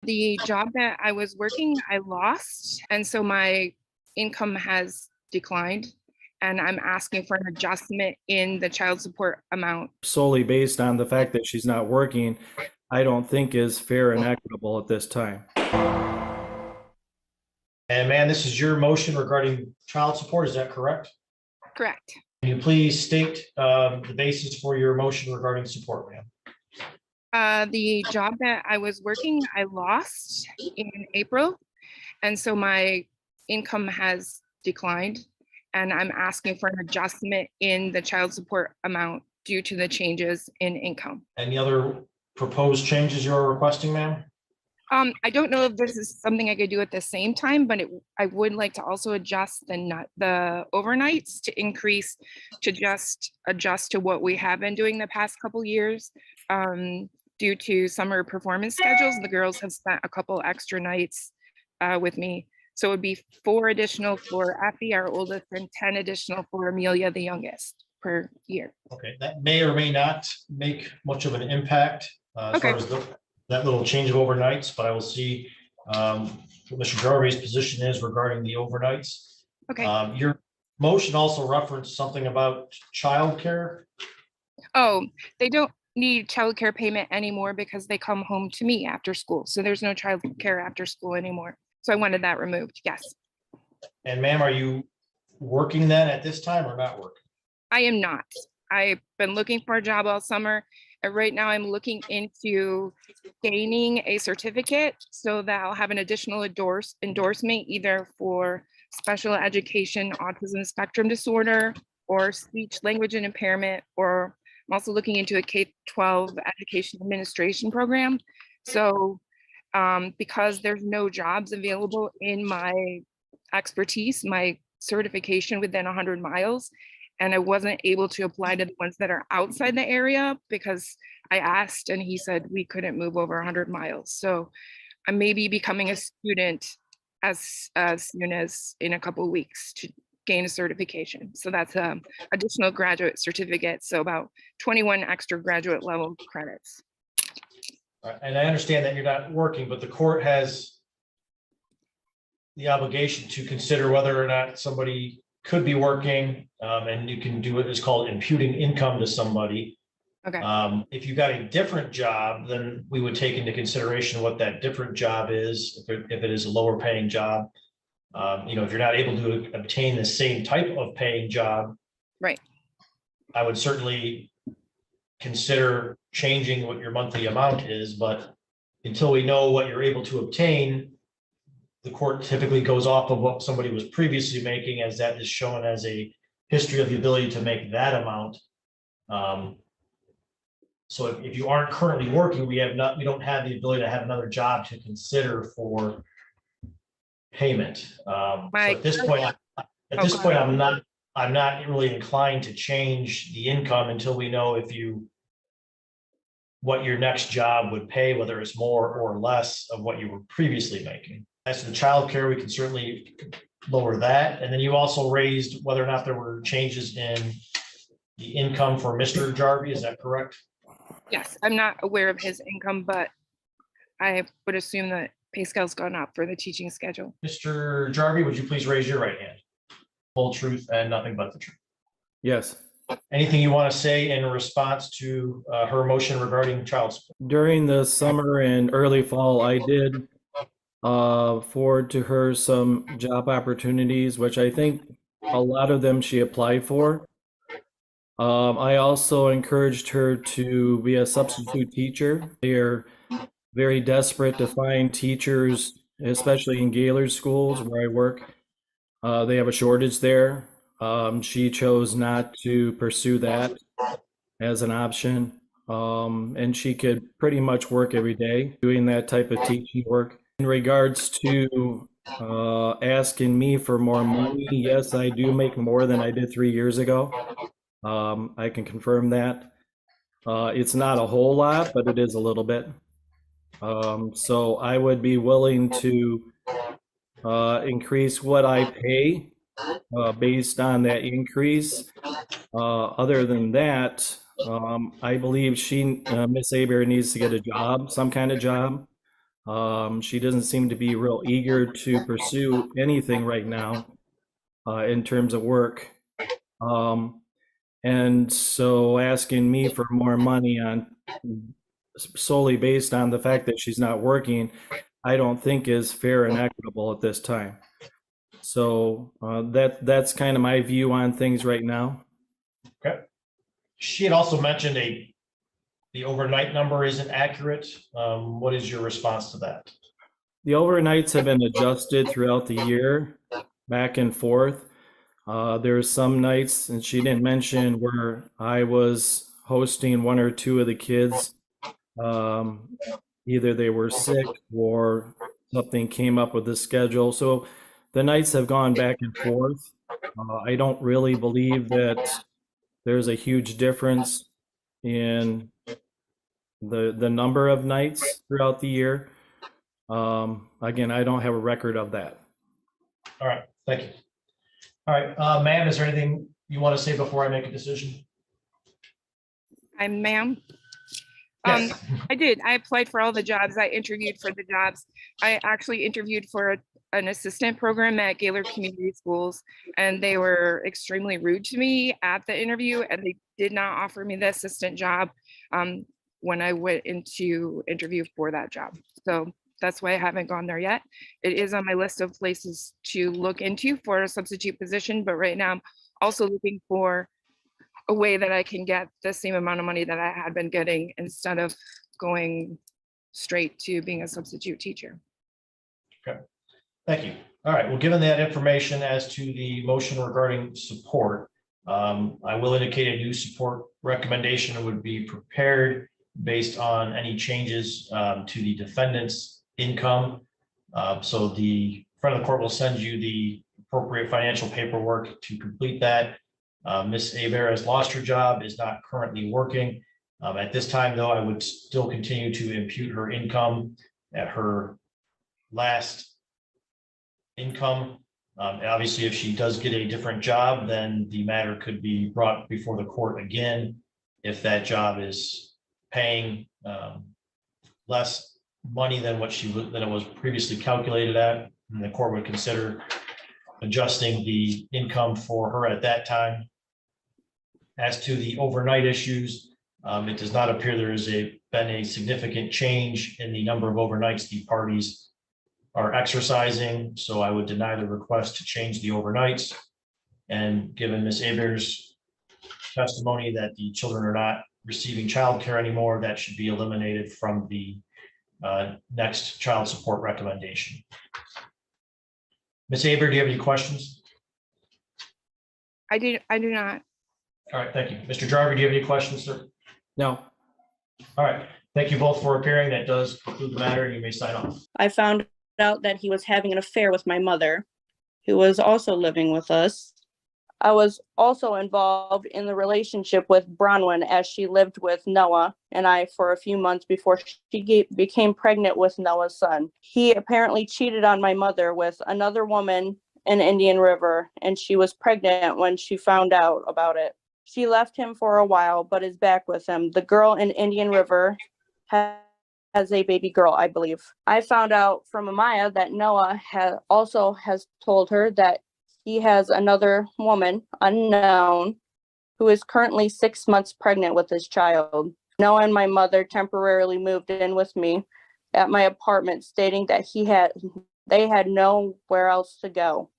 The job that I was working, I lost, and so my income has declined, and I'm asking for an adjustment in the child support amount. Solely based on the fact that she's not working, I don't think is fair and equitable at this time. And ma'am, this is your motion regarding child support, is that correct? Correct. Can you please state the basis for your motion regarding support, ma'am? The job that I was working, I lost in April, and so my income has declined, and I'm asking for an adjustment in the child support amount due to the changes in income. Any other proposed changes you're requesting, ma'am? I don't know if this is something I could do at the same time, but I would like to also adjust the overnights to increase to just adjust to what we have been doing the past couple years. Due to summer performance schedules, the girls have spent a couple extra nights with me. So it would be 4 additional for Effie, our oldest, and 10 additional for Amelia, the youngest, per year. Okay, that may or may not make much of an impact as far as that little change of overnights, but I will see what Mr. Jarvie's position is regarding the overnights. Okay. Your motion also referenced something about childcare. Oh, they don't need childcare payment anymore because they come home to me after school. So there's no childcare after school anymore. So I wanted that removed. Yes. And ma'am, are you working then at this time or not working? I am not. I've been looking for a job all summer. And right now I'm looking into gaining a certificate so that I'll have an additional endorsement either for special education, autism spectrum disorder, or speech language and impairment, or I'm also looking into a K-12 education administration program. So because there's no jobs available in my expertise, my certification within 100 miles, and I wasn't able to apply to the ones that are outside the area because I asked and he said we couldn't move over 100 miles. So I may be becoming a student as soon as in a couple of weeks to gain a certification. So that's additional graduate certificate. So about 21 extra graduate level credits. And I understand that you're not working, but the court has the obligation to consider whether or not somebody could be working, and you can do what is called imputing income to somebody. Okay. If you got a different job, then we would take into consideration what that different job is. If it is a lower paying job, if you're not able to obtain the same type of paying job, right, I would certainly consider changing what your monthly amount is. But until we know what you're able to obtain, the court typically goes off of what somebody was previously making, as that is shown as a history of the ability to make that amount. So if you aren't currently working, we don't have the ability to have another job to consider for payment. So at this point, I'm not really inclined to change the income until we know what your next job would pay, whether it's more or less of what you were previously making. As to the childcare, we can certainly lower that. And then you also raised whether or not there were changes in the income for Mr. Jarvie. Is that correct? Yes, I'm not aware of his income, but I would assume that pay scale's gone up for the teaching schedule. Mr. Jarvie, would you please raise your right hand? Full truth and nothing but the truth. Yes. Anything you want to say in response to her motion regarding child support? During the summer and early fall, I did forward to her some job opportunities, which I think a lot of them she applied for. I also encouraged her to be a substitute teacher. They are very desperate to find teachers, especially in Gaylord schools where I work. They have a shortage there. She chose not to pursue that as an option. And she could pretty much work every day doing that type of teaching work. In regards to asking me for more money, yes, I do make more than I did 3 years ago. I can confirm that. It's not a whole lot, but it is a little bit. So I would be willing to increase what I pay based on that increase. Other than that, I believe Miss Aber needs to get a job, some kind of job. She doesn't seem to be real eager to pursue anything right now in terms of work. And so asking me for more money on solely based on the fact that she's not working, I don't think is fair and equitable at this time. So that's kind of my view on things right now. Okay. She had also mentioned the overnight number isn't accurate. What is your response to that? The overnights have been adjusted throughout the year, back and forth. There's some nights, and she didn't mention, where I was hosting one or two of the kids. Either they were sick or something came up with the schedule. So the nights have gone back and forth. I don't really believe that there's a huge difference in the number of nights throughout the year. Again, I don't have a record of that. All right, thank you. All right, ma'am, is there anything you want to say before I make a decision? Ma'am. Yes. I did. I applied for all the jobs. I interviewed for the jobs. I actually interviewed for an assistant program at Gaylord Community Schools, and they were extremely rude to me at the interview, and they did not offer me the assistant job when I went into interview for that job. So that's why I haven't gone there yet. It is on my list of places to look into for a substitute position, but right now I'm also looking for a way that I can get the same amount of money that I had been getting instead of going straight to being a substitute teacher. Okay, thank you. All right, well, given that information as to the motion regarding support, I will indicate a new support recommendation would be prepared based on any changes to the defendant's income. So the front of the court will send you the appropriate financial paperwork to complete that. Ms. Aver has lost her job, is not currently working. At this time, though, I would still continue to impute her income at her last income. And obviously, if she does get a different job, then the matter could be brought before the court again. If that job is paying less money than than it was previously calculated at, and the court would consider adjusting the income for her at that time. As to the overnight issues, it does not appear there has been a significant change in the number of overnights the parties are exercising, so I would deny the request to change the overnights. And given Ms. Aver's testimony that the children are not receiving childcare anymore, that should be eliminated from the next child support recommendation. Ms. Aver, do you have any questions? I do not. All right, thank you. Mr. Driver, do you have any questions, sir? No. All right, thank you both for appearing. That does conclude the matter, and you may sign off. I found out that he was having an affair with my mother, who was also living with us. I was also involved in the relationship with Bronwyn as she lived with Noah and I for a few months before she became pregnant with Noah's son. He apparently cheated on my mother with another woman in Indian River, and she was pregnant when she found out about it. She left him for a while, but is back with him. The girl in Indian River has a baby girl, I believe. I found out from Amaya that Noah has told her that he has another woman, unknown, who is currently 6 months pregnant with his child. Noah and my mother temporarily moved in with me at my apartment, stating that they had nowhere else to go.